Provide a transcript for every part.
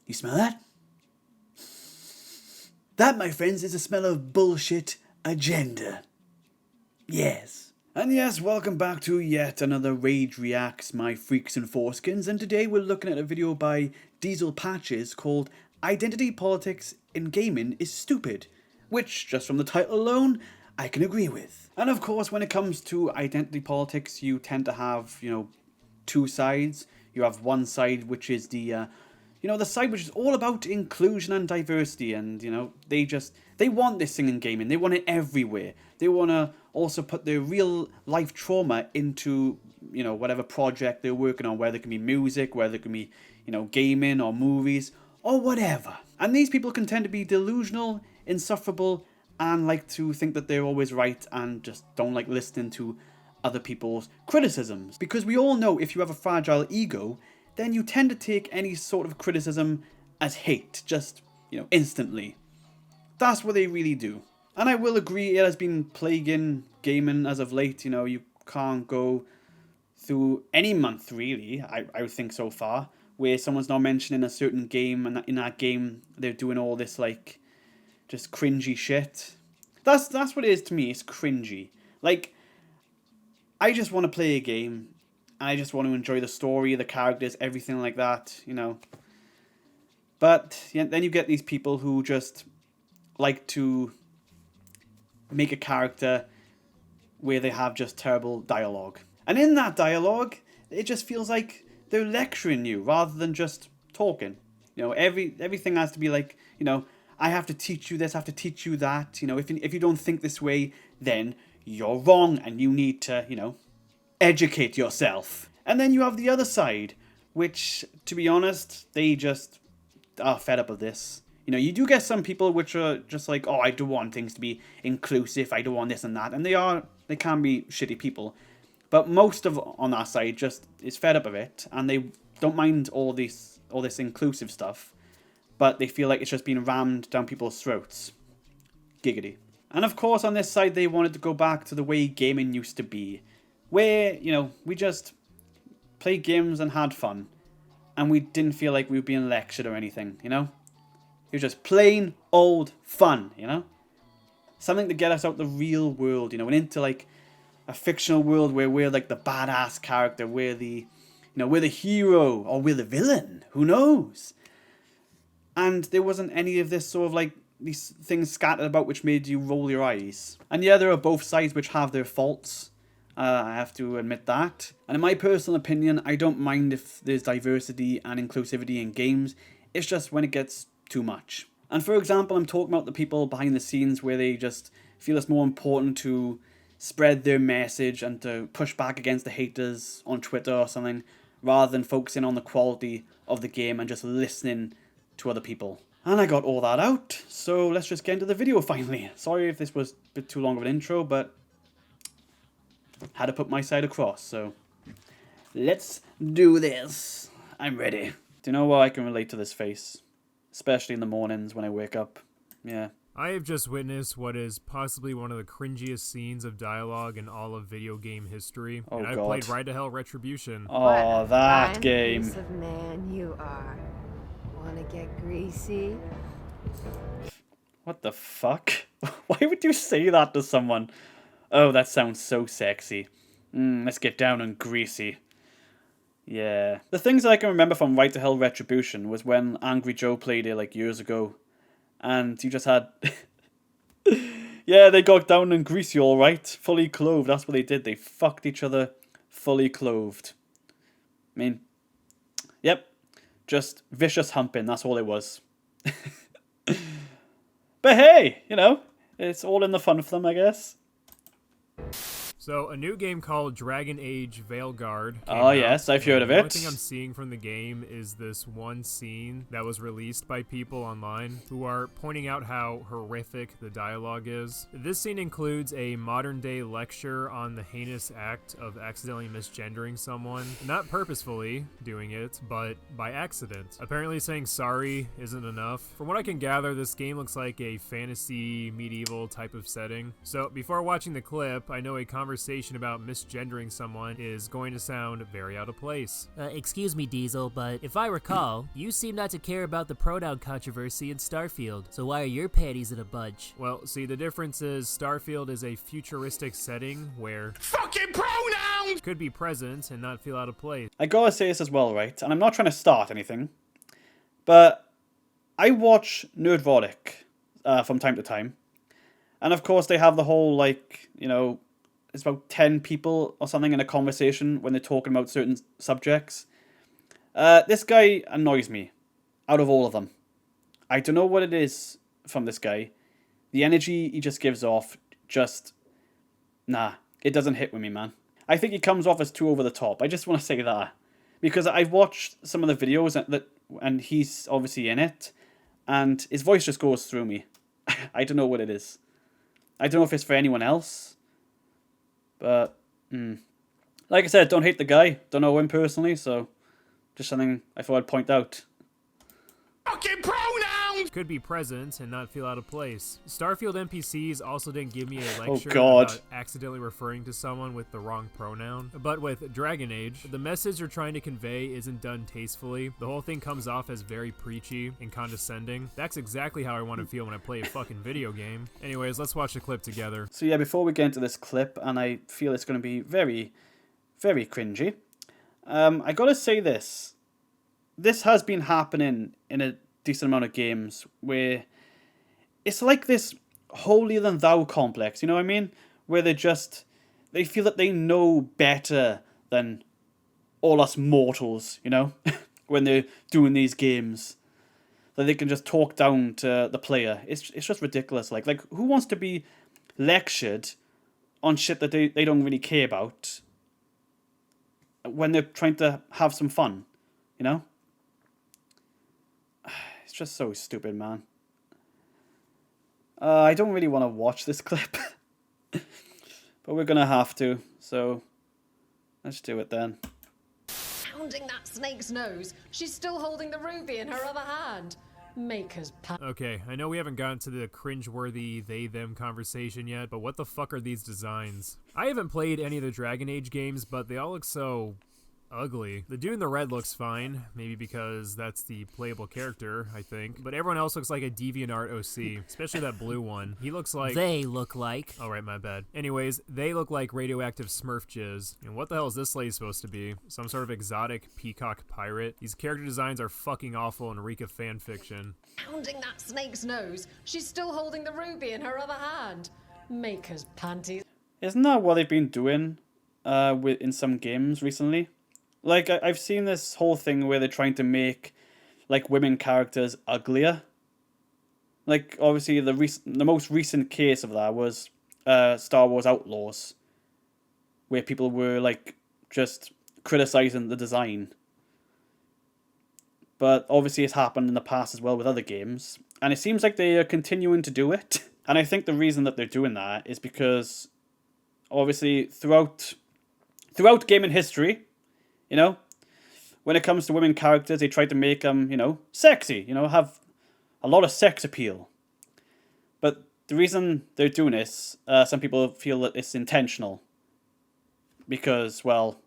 You smell that? That, my friends, is the smell of bullshit agenda. Yes. And yes, welcome back to yet another Rage Reacts, my freaks and foreskins, and today we're looking at a video by Diesel Patches called Identity Politics in Gaming is Stupid, which, just from the title alone, I can agree with. And of course, when it comes to identity politics, you tend to have, two sides. You have one side which is the side which is all about inclusion and diversity, and, they want this thing in gaming. They want it everywhere. They want to also put their real life trauma into, whatever project they're working on, whether it can be music, whether it can be, gaming or movies or whatever. And these people can tend to be delusional, insufferable, and like to think that they're always right and just don't like listening to other people's criticisms. Because we all know if you have a fragile ego, then you tend to take any sort of criticism as hate, just, instantly. That's what they really do. And I will agree, it has been plaguing gaming as of late. You can't go through any month, really, I would think so far, where someone's not mentioning a certain game, and in that game, they're doing all this, like, just cringy shit. That's what it is to me, it's cringy. Like, I just want to play a game, and I just want to enjoy the story, the characters, everything like that, But then you get these people who just like to make a character where they have just terrible dialogue. And in that dialogue, it just feels like they're lecturing you rather than just talking. Everything has to be like, I have to teach you this, I have to teach you that. If you don't think this way, then you're wrong and you need to, educate yourself. And then you have the other side, which, to be honest, they just are fed up of this. You do get some people which are just like, oh, I do want things to be inclusive, I do want this and that, and they can be shitty people. But most of on that side just is fed up of it, and they don't mind all this inclusive stuff, but they feel like it's just being rammed down people's throats. Giggity. And of course, on this side, they wanted to go back to the way gaming used to be, where, we just played games and had fun, and we didn't feel like we were being lectured or anything, It was just plain old fun, Something to get us out the real world, and into like a fictional world where we're like the badass character, we're the hero, or we're the villain, who knows? And there wasn't any of this sort of like these things scattered about which made you roll your eyes. And yeah, there are both sides which have their faults. I have to admit that. And in my personal opinion, I don't mind if there's diversity and inclusivity in games. It's just when it gets too much. And for example, I'm talking about the people behind the scenes where they just feel it's more important to spread their message and to push back against the haters on Twitter or something, rather than focusing on the quality of the game and just listening to other people. And I got all that out, so let's just get into the video finally. Sorry if this was a bit too long of an intro, but had to put my side across, so let's do this. I'm ready. Do you know what? I can relate to this face, especially in the mornings when I wake up. Yeah. I have just witnessed what is possibly one of the cringiest scenes of dialogue in all of video game history. Oh, and I God. played Ride to Hell Retribution. Oh, that game. Piece of man you are. Wanna get greasy? What the fuck? Why would you say that to someone? Oh, that sounds so sexy. Let's get down and greasy. Yeah. The things that I can remember from Ride to Hell Retribution was when Angry Joe played it like years ago. And you just had... yeah, they got down and greasy alright. Fully clothed, that's what they did. They fucked each other fully clothed. I mean, yep. Just vicious humping, that's all it was. But hey, it's all in the fun for them, I guess. So, a new game called Dragon Age Veilguard came Oh, out, yes, I've heard of The only it. thing I'm seeing from the game is this one scene that was released by people online who are pointing out how horrific the dialogue is. This scene includes a modern-day lecture on the heinous act of accidentally misgendering someone. Not purposefully doing it, but by accident. Apparently saying sorry isn't enough. From what I can gather, this game looks like a fantasy, medieval type of setting. So, before watching the clip, I know a conversation conversation about misgendering someone is going to sound very out of place. Excuse me, Diesel, but if I recall, you seem not to care about the pronoun controversy in Starfield, so why are your panties in a bunch? Well, see, the difference is Starfield is a futuristic setting where fucking pronouns could be present and not feel out of place. I gotta say this as well, right? And I'm not trying to start anything, but I watch Nerdvotic from time to time. And of course they have the whole, like, you know, it's about 10 people or something in a conversation when they're talking about certain subjects. This guy annoys me out of all of them. I don't know what it is from this guy. The energy he just gives off, just, nah, it doesn't hit with me, man. I think he comes off as too over the top. I just want to say that. Because I've watched some of the videos and he's obviously in it, and his voice just goes through me. I don't know what it is. I don't know if it's for anyone else. But, like I said, don't hate the guy. Don't know him personally, so just something I thought I'd point out. fucking pronouns Could be present and not feel out of place. Starfield NPCs also didn't give me a lecture God. about accidentally referring to someone with the wrong pronoun. But with Dragon Age, the message you're trying to convey isn't done tastefully. The whole thing comes off as very preachy and condescending. That's exactly how I want to feel when I play a fucking video game. Anyways, let's watch the clip together. So yeah, before we get into this clip, and I feel it's going to be very, very cringy, I gotta say this. This has been happening in a decent amount of games where it's like this holier-than-thou complex, you know what I mean? Where they feel that they know better than all us mortals, you know? When they're doing these games. That they can just talk down to the player. It's just ridiculous. Like who wants to be lectured on shit that they don't really care about when they're trying to have some fun, you know? It's just so stupid, man. I don't really want to watch this clip. But we're going to have to, so let's do it then. Pounding that snake's nose, she's still holding the ruby in her other hand. Maker's pa- Okay, I know we haven't gotten to the cringeworthy they-them conversation yet, but what the fuck are these designs? I haven't played any of the Dragon Age games, but they all look so ugly. The dude in the red looks fine, maybe because that's the playable character, I think. But everyone else looks like a DeviantArt OC, especially that blue one. He looks like... They look like... Oh, right, my bad. Anyways, they look like radioactive Smurf jizz. And what the hell is this lady supposed to be? Some sort of exotic peacock pirate? These character designs are fucking awful and reek of fanfiction. Pounding that snake's nose, she's still holding the ruby in her other hand. Maker's panties. Isn't that what they've been doing in some games recently? Like, I've seen this whole thing where they're trying to make, like, women characters uglier. Like, obviously, the most recent case of that was Star Wars Outlaws, where people were, like, just criticizing the design. But obviously it's happened in the past as well with other games, and it seems like they are continuing to do it. And I think the reason that they're doing that is because, obviously, throughout gaming history, you know, when it comes to women characters, they try to make them, you know, sexy, you know, have a lot of sex appeal. But the reason they're doing this, some people feel that it's intentional. Because, well,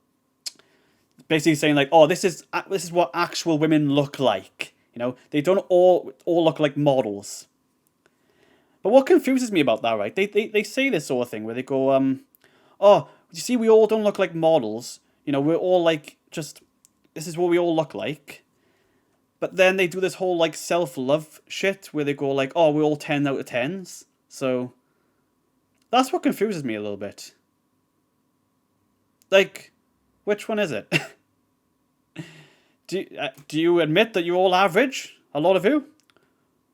basically saying like, oh, this is what actual women look like. You know, they don't all look like models. But what confuses me about that, right? They say this sort of thing where they go, oh, you see, we all don't look like models. You know, we're all like, just, this is what we all look like. But then they do this whole, like, self-love shit where they go, like, oh, we're all 10 out of 10s. So, that's what confuses me a little bit. Like, which one is it? Do you admit that you're all average? A lot of you?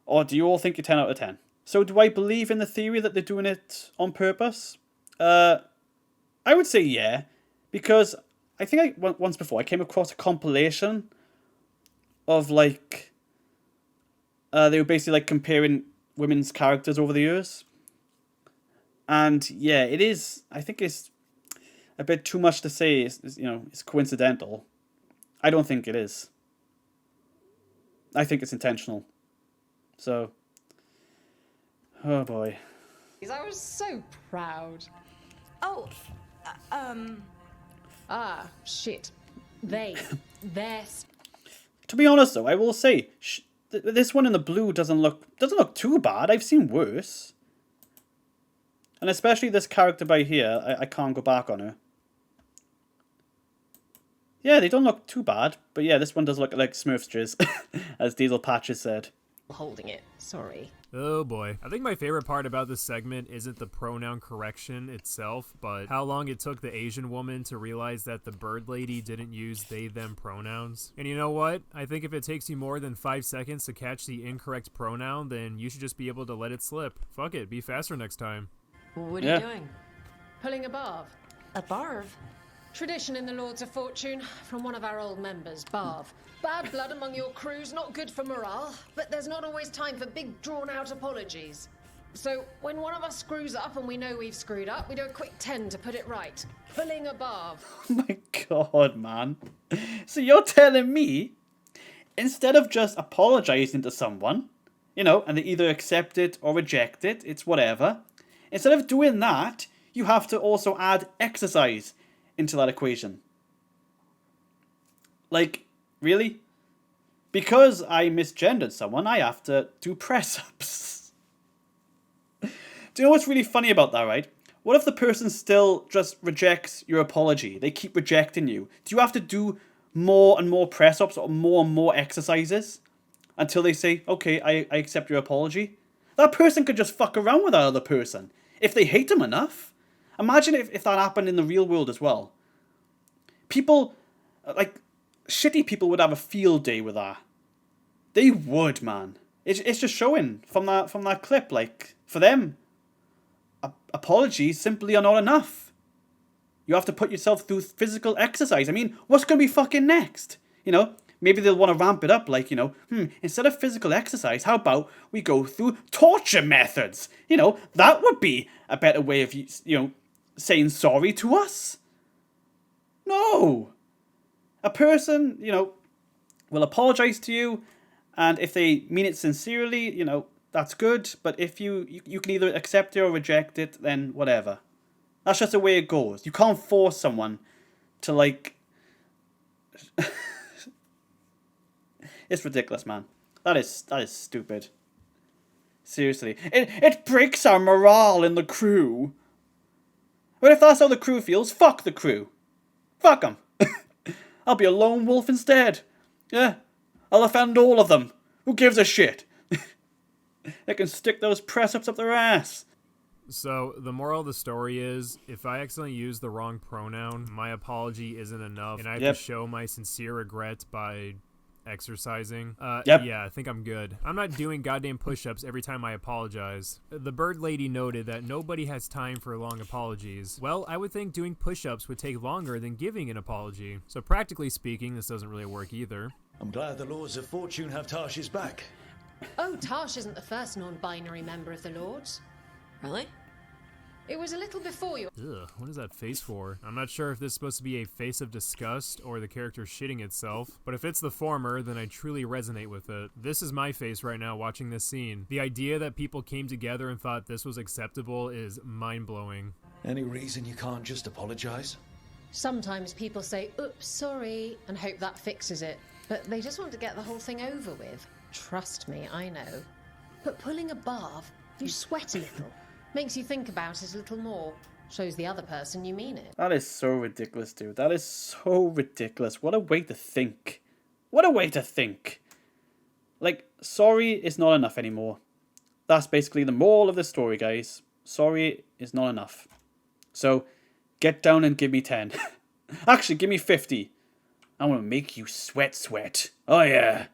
Or do you all think you're 10 out of 10? So, do I believe in the theory that they're doing it on purpose? I would say yeah. Because I think once before I came across a compilation of, like, they were basically, like, comparing women's characters over the years. And, yeah, it is, I think it's a bit too much to say, you know, it's coincidental. I don't think it is. I think it's intentional. So, oh boy. I was so proud. Oh, Ah, shit. They're To be honest, though, I will say this one in the blue doesn't look too bad. I've seen worse, and especially this character by here. I can't go back on her. Yeah, they don't look too bad, but yeah, this one does look like Smurf's jizz, as Diesel Patches said. holding it. Sorry. Oh boy. I think my favorite part about this segment isn't the pronoun correction itself, but how long it took the Asian woman to realize that the bird lady didn't use they them pronouns. And you know what? I think if it takes you more than 5 seconds to catch the incorrect pronoun, then you should just be able to let it slip. Fuck it, be faster next time. What are you doing? Pulling a barb. A barv? Tradition in the Lords of Fortune from one of our old members, Barv. Bad blood among your crews, not good for morale, but there's not always time for big drawn-out apologies. So when one of us screws up and we know we've screwed up, we do a quick 10 to put it right. Pulling a Barv. Oh my god, man. So you're telling me, instead of just apologizing to someone, you know, and they either accept it or reject it, it's whatever. Instead of doing that, you have to also add exercise into that equation. Like, really? Because I misgendered someone, I have to do press-ups. Do you know what's really funny about that, right? What if the person still just rejects your apology? They keep rejecting you. Do you have to do more and more press-ups or more exercises until they say, okay, I accept your apology? That person could just fuck around with that other person if they hate them enough. Imagine if that happened in the real world as well. People, like, shitty people would have a field day with that. They would, man. It's just showing from that clip, like, for them, apologies simply are not enough. You have to put yourself through physical exercise. I mean, what's going to be fucking next? You know, maybe they'll want to ramp it up, like, you know, instead of physical exercise, how about we go through torture methods? You know, that would be a better way of, you know, saying sorry to us. No. A person, you know, will apologize to you, and if they mean it sincerely, you know, that's good, but if you can either accept it or reject it, then whatever. That's just the way it goes. You can't force someone to, like... It's ridiculous, man. That is stupid. Seriously. It breaks our morale in the crew. But if that's how the crew feels, fuck the crew. Fuck them. I'll be a lone wolf instead. Yeah. I'll offend all of them. Who gives a shit? They can stick those press-ups up their ass. So, the moral of the story is, if I accidentally use the wrong pronoun, my apology isn't enough, and I have to show my sincere regret by exercising. Yeah, I think I'm good. I'm not doing goddamn push-ups every time I apologize. The bird lady noted that nobody has time for long apologies. Well, I would think doing push-ups would take longer than giving an apology. So practically speaking, this doesn't really work either. I'm glad the Lords of Fortune have Tarsh's back. Oh, Tarsh isn't the first non-binary member of the Lords. Really? It was a little before you. Ugh, what is that face for? I'm not sure if this is supposed to be a face of disgust or the character shitting itself, but if it's the former, then I truly resonate with it. This is my face right now watching this scene. The idea that people came together and thought this was acceptable is mind-blowing. Any reason you can't just apologize? Sometimes people say, oops, sorry, and hope that fixes it. But they just want to get the whole thing over with. Trust me, I know. But pulling a barv, you sweat a little. Makes you think about it a little more. Shows the other person you mean it. That is so ridiculous, dude. That is so ridiculous. What a way to think. What a way to think. Like, sorry is not enough anymore. That's basically the moral of the story, guys. Sorry is not enough. So, get down and give me 10. Actually, give me 50. I want to make you sweat. Oh, yeah.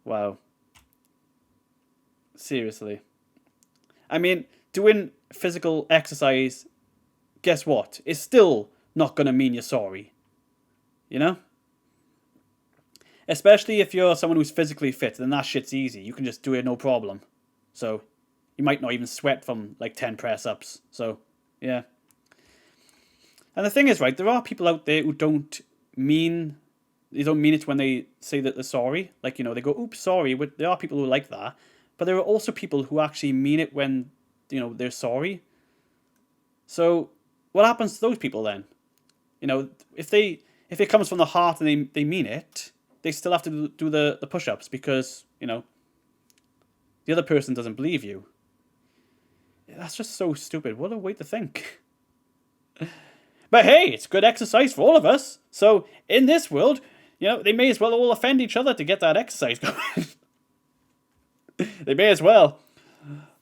Wow. Seriously. I mean, doing physical exercise, guess what? It's still not going to mean you're sorry. You know? Especially if you're someone who's physically fit, then that shit's easy. You can just do it no problem. So, you might not even sweat from, like, 10 press-ups. So, yeah. And the thing is, right, there are people out there who don't mean it when they say that they're sorry. Like, you know, they go, oops, sorry. But there are people who are like that. But there are also people who actually mean it when, you know, they're sorry. So what happens to those people then? You know, if it comes from the heart and they mean it, they still have to do the push-ups because, you know, the other person doesn't believe you. That's just so stupid. What a way to think. But hey, it's good exercise for all of us. So in this world, you know, they may as well all offend each other to get that exercise going. They may as well.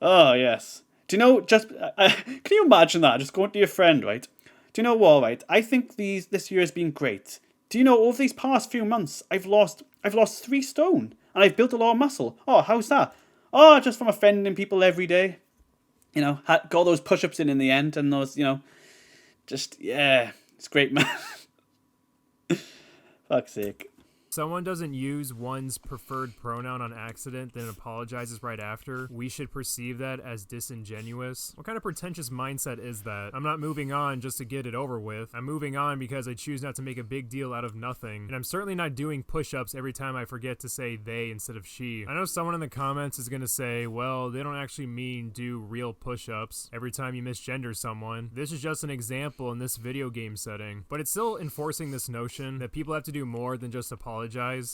Oh, yes. Do you know, just, can you imagine that? Just going to your friend, right? Do you know what, right? I think this year has been great. Do you know, over these past few months, I've lost 3 stone. And I've built a lot of muscle. Oh, how's that? Oh, just from offending people every day. You know, got those push-ups in the end. And those, you know, just, yeah. It's great, man. Fuck's sake. Someone doesn't use one's preferred pronoun on accident, then apologizes right after. We should perceive that as disingenuous. What kind of pretentious mindset is that? I'm not moving on just to get it over with. I'm moving on because I choose not to make a big deal out of nothing. And I'm certainly not doing push-ups every time I forget to say they instead of she. I know someone in the comments is going to say, well, they don't actually mean do real push-ups every time you misgender someone. This is just an example in this video game setting. But it's still enforcing this notion that people have to do more than just apologize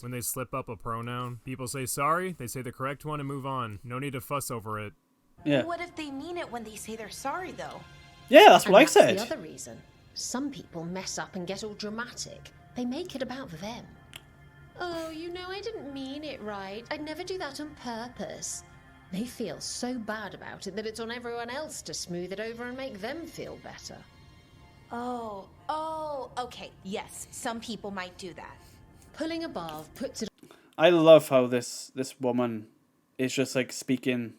when they slip up a pronoun. People say sorry, they say the correct one and move on. No need to fuss over it. Yeah. What if they mean it when they say they're sorry, though? Yeah, that's what I And said. that's the other reason. Some people mess up and get all dramatic. They make it about them. Oh, you know, I didn't mean it right. I'd never do that on purpose. They feel so bad about it that it's on everyone else to smooth it over and make them feel better. Oh, okay. Yes, some people might do that. Pulling above puts it I love how this woman is just like speaking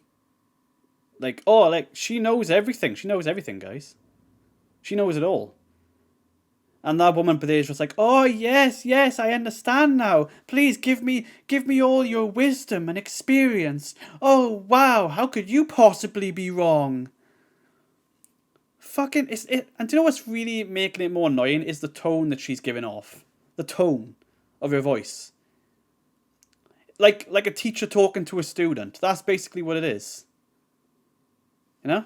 like, oh, like she knows everything. She knows everything, guys. She knows it all. And that woman there is just like, oh yes, I understand now. Please give me all your wisdom and experience. Oh wow, how could you possibly be wrong? Fucking and do you know what's really making it more annoying is the tone that she's giving off. The tone of her voice. Like a teacher talking to a student. That's basically what it is. You know?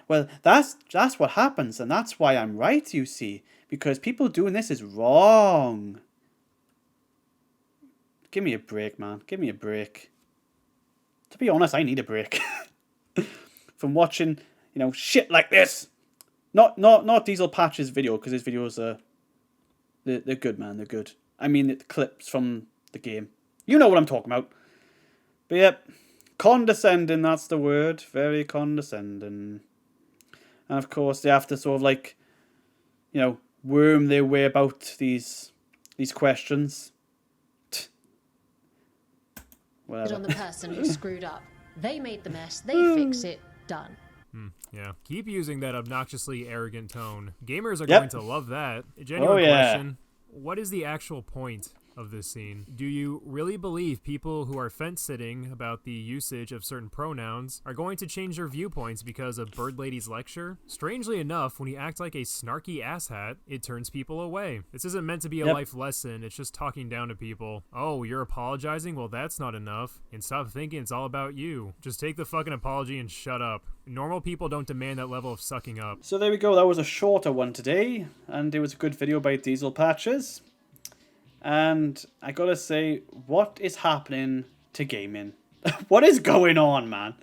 Well, that's what happens, and that's why I'm right, you see. Because people doing this is wrong. Give me a break, man. Give me a break. To be honest, I need a break. From watching, you know, shit like this. Not Diesel Patch's video, because his videos are... They're good, man. They're good. I mean, the clips from the game. You know what I'm talking about. But yep. Condescending, that's the word. Very condescending. And of course, they have to sort of like, you know, worm their way about these questions. Whatever. on the person who screwed up. They made the mess. They fix it. Done. Yeah. Keep using that obnoxiously arrogant tone. Gamers are Yep. going to love that. A genuine question. What is the actual point of this scene? Do you really believe people who are fence-sitting about the usage of certain pronouns are going to change their viewpoints because of Bird Lady's lecture? Strangely enough, when you act like a snarky asshat, it turns people away. This isn't meant to be a life lesson, it's just talking down to people. Oh, you're apologizing? Well, that's not enough. And stop thinking it's all about you. Just take the fucking apology and shut up. Normal people don't demand that level of sucking up. So there we go. That was a shorter one today, and it was a good video by Diesel Patches. And I gotta say, what is happening to gaming? What is going on, man?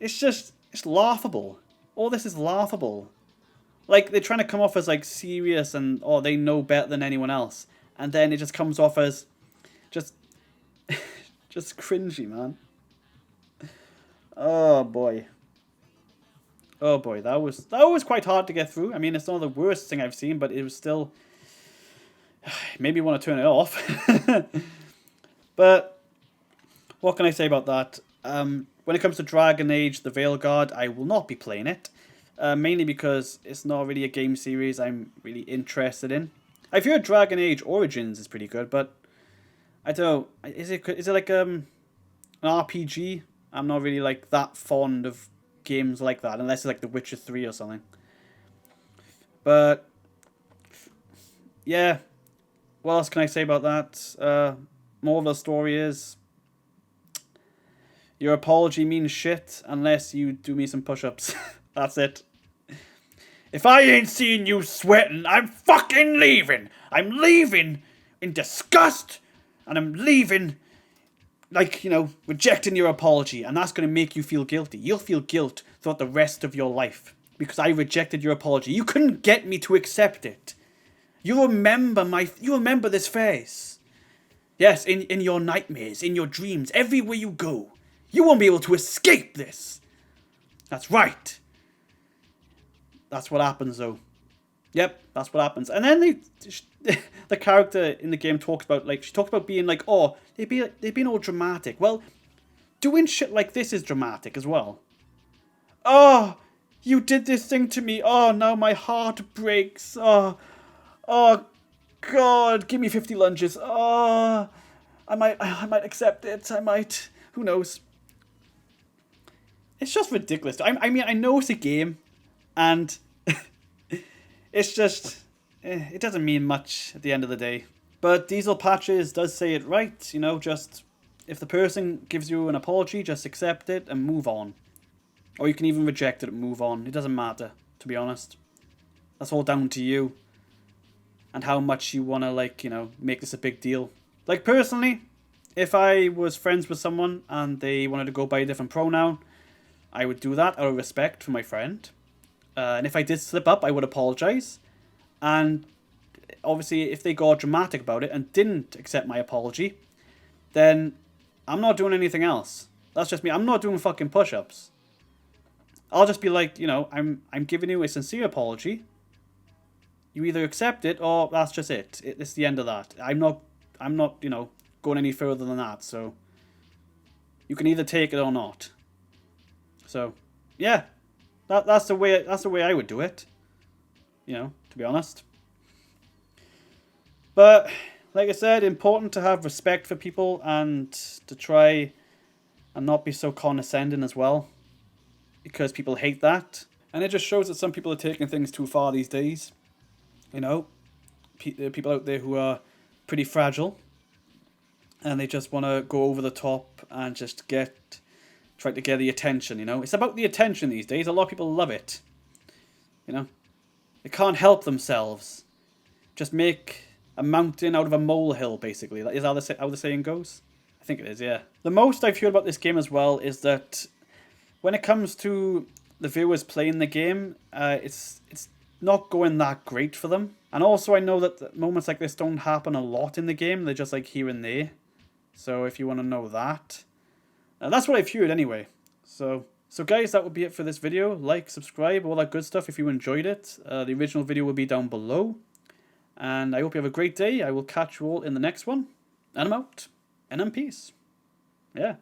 It's laughable. All this is laughable. Like, they're trying to come off as, like, serious and, oh, they know better than anyone else. And then it just comes off as just cringy, man. Oh, boy. Oh, boy. That was quite hard to get through. I mean, it's not the worst thing I've seen, but it was still... Maybe you want to turn it off. But what can I say about that? When it comes to Dragon Age, the Veilguard, I will not be playing it. Mainly because it's not really a game series I'm really interested in. I've heard Dragon Age Origins is pretty good, but I don't know. Is it like an RPG? I'm not really like that fond of games like that, unless it's like The Witcher 3 or something. But yeah. What else can I say about that? More of the story is... Your apology means shit unless you do me some push-ups. That's it. If I ain't seeing you sweating, I'm fucking leaving. I'm leaving in disgust, and I'm leaving, like, you know, rejecting your apology, and that's going to make you feel guilty. You'll feel guilt throughout the rest of your life because I rejected your apology. You couldn't get me to accept it. You remember this face. Yes, in your nightmares, in your dreams, everywhere you go. You won't be able to escape this. That's right. That's what happens, though. Yep, that's what happens. And then the character in the game talks about, like, she talks about being like, oh, they've been all dramatic. Well, doing shit like this is dramatic as well. Oh, you did this thing to me. Oh, now my heart breaks. Oh, God, give me 50 lunges. Oh, I might accept it. I might. Who knows? It's just ridiculous. I mean, I know it's a game, and it's just, it doesn't mean much at the end of the day. But Diesel Patches does say it right, you know, just, if the person gives you an apology, just accept it and move on. Or you can even reject it and move on. It doesn't matter, to be honest. That's all down to you. And how much you want to, like, you know, make this a big deal. Like, personally, if I was friends with someone and they wanted to go by a different pronoun, I would do that out of respect for my friend. And if I did slip up, I would apologize. And obviously, if they got dramatic about it and didn't accept my apology, then I'm not doing anything else. That's just me. I'm not doing fucking push-ups. I'll just be like, you know, I'm giving you a sincere apology. You either accept it or that's just it. It's the end of that. I'm not, you know, going any further than that. So you can either take it or not. So yeah, that's the way I would do it. You know, to be honest. But like I said, important to have respect for people and to try and not be so condescending as well, because people hate that, and it just shows that some people are taking things too far these days. You know, people out there who are pretty fragile, and they just want to go over the top and just try to get the attention, you know. It's about the attention these days. A lot of people love it, you know. They can't help themselves. Just make a mountain out of a molehill, basically. That is how the saying goes. I think it is, yeah. The most I've heard about this game as well is that when it comes to the viewers playing the game, it's not going that great for them. And also I know that moments like this don't happen a lot in the game. They're just like here and there. So if you want to know that. That's what I've heard anyway. So guys, that would be it for this video. Like, subscribe, all that good stuff if you enjoyed it. The original video will be down below. And I hope you have a great day. I will catch you all in the next one. And I'm out. And I'm peace. Yeah.